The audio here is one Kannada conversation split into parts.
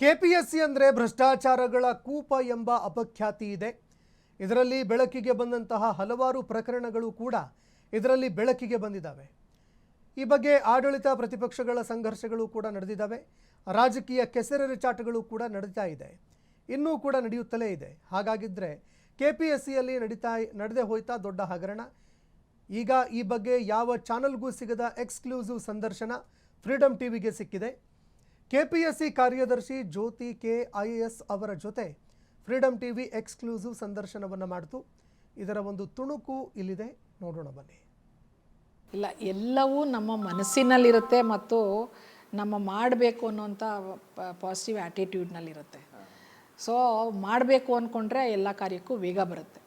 ಕೆಪಿಎಸ್ಸಿ ಅಂದರೆ ಭ್ರಷ್ಟಾಚಾರಗಳ ಕೂಪ ಎಂಬ ಅಪಖ್ಯಾತಿ ಇದೆ. ಇದರಲ್ಲಿ ಬೆಳಕಿಗೆ ಬಂದಂತಹ ಹಲವಾರು ಪ್ರಕರಣಗಳು ಕೂಡ ಇದರಲ್ಲಿ ಬೆಳಕಿಗೆ ಬಂದಿದ್ದಾವೆ. ಈ ಬಗ್ಗೆ ಆಡಳಿತ ಪ್ರತಿಪಕ್ಷಗಳ ಸಂಘರ್ಷಗಳು ಕೂಡ ನಡೆದಿದ್ದಾವೆ. ರಾಜಕೀಯ ಕೆಸರೆರಚಾಟಗಳು ಕೂಡ ನಡೀತಾ ಇದೆ, ಇನ್ನೂ ಕೂಡ ನಡೆಯುತ್ತಲೇ ಇದೆ. ಹಾಗಾಗಿದ್ರೆ ಕೆಪಿಎಸ್ಸಿಯಲ್ಲಿ ನಡೆದೇ ಹೋಯ್ತಾ ದೊಡ್ಡ ಹಗರಣ. ಈಗ ಈ ಬಗ್ಗೆ ಯಾವ ಚಾನಲ್ಗೂ ಸಿಗದ ಎಕ್ಸ್ಕ್ಲೂಸಿವ್ ಸಂದರ್ಶನ ಫ್ರೀಡಮ್ ಟಿವಿಗೆ ಸಿಕ್ಕಿದೆ. ಕೆಪಿಎಸ್ಸಿ ಕಾರ್ಯದರ್ಶಿ ಜ್ಯೋತಿ KIAS ಅವರ ಜೊತೆ ಫ್ರೀಡಮ್ ಟಿವಿ ಎಕ್ಸ್ಕ್ಲೂಸಿವ್ ಸಂದರ್ಶನವನ್ನು ಮಾಡಿತು. ಇದರ ಒಂದು ತುಣುಕು ಇಲ್ಲಿದೆ, ನೋಡೋಣ ಬನ್ನಿ. ಇಲ್ಲ, ಎಲ್ಲವೂ ನಮ್ಮ ಮನಸ್ಸಿನಲ್ಲಿರುತ್ತೆ ಮತ್ತು ನಮ್ಮ ಮಾಡಬೇಕು ಅನ್ನೋಂಥ ಪಾಸಿಟಿವ್ ಆ್ಯಟಿಟ್ಯೂಡ್ನಲ್ಲಿರುತ್ತೆ. ಸೊ ಮಾಡಬೇಕು ಅಂದ್ಕೊಂಡ್ರೆ ಎಲ್ಲ ಕಾರ್ಯಕ್ಕೂ ವೇಗ ಬರುತ್ತೆ.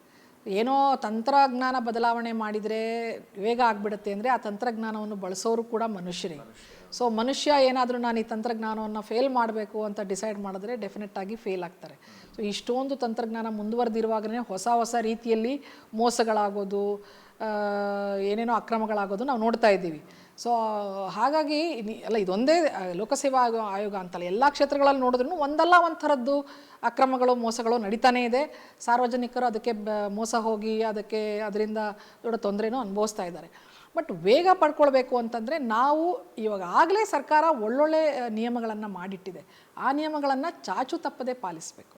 ಏನೋ ತಂತ್ರಜ್ಞಾನ ಬದಲಾವಣೆ ಮಾಡಿದರೆ ವೇಗ ಆಗಿಬಿಡುತ್ತೆ ಅಂದರೆ ಆ ತಂತ್ರಜ್ಞಾನವನ್ನು ಬಳಸೋರು ಕೂಡ ಮನುಷ್ಯರೇ. ಸೊ ಮನುಷ್ಯ ಏನಾದರೂ ನಾನು ಈ ತಂತ್ರಜ್ಞಾನವನ್ನು ಫೇಲ್ ಮಾಡಬೇಕು ಅಂತ ಡಿಸೈಡ್ ಮಾಡಿದ್ರೆ ಡೆಫಿನೆಟ್ಟಾಗಿ ಫೇಲ್ ಆಗ್ತಾರೆ. ಸೊ ಇಷ್ಟೊಂದು ತಂತ್ರಜ್ಞಾನ ಮುಂದುವರೆದಿರುವಾಗಲೇ ಹೊಸ ಹೊಸ ರೀತಿಯಲ್ಲಿ ಮೋಸಗಳಾಗೋದು, ಏನೇನೋ ಅಕ್ರಮಗಳಾಗೋದು ನಾವು ನೋಡ್ತಾ ಇದ್ದೀವಿ. ಸೊ ಹಾಗಾಗಿ ಅಲ್ಲ, ಇದೊಂದೇ ಲೋಕಸೇವಾ ಆಯೋಗ ಅಂತಲ್ಲ, ಎಲ್ಲ ಕ್ಷೇತ್ರಗಳಲ್ಲಿ ನೋಡಿದ್ರೂ ಒಂದಲ್ಲ ಒಂದು ಥರದ್ದು ಅಕ್ರಮಗಳು ಮೋಸಗಳು ನಡೀತಾನೇ ಇದೆ. ಸಾರ್ವಜನಿಕರು ಅದಕ್ಕೆ ಮೋಸ ಹೋಗಿ ಅದರಿಂದ ದೊಡ್ಡ ತೊಂದರೆನೂ ಅನುಭವಿಸ್ತಾ ಇದ್ದಾರೆ. ಬಟ್ ವೇಗ ಪಡ್ಕೊಳ್ಬೇಕು ಅಂತಂದರೆ ನಾವು ಇವಾಗ ಆಗಲೇ ಸರ್ಕಾರ ಒಳ್ಳೊಳ್ಳೆ ನಿಯಮಗಳನ್ನು ಮಾಡಿಟ್ಟಿದೆ. ಆ ನಿಯಮಗಳನ್ನು ಚಾಚು ತಪ್ಪದೆ ಪಾಲಿಸಬೇಕು.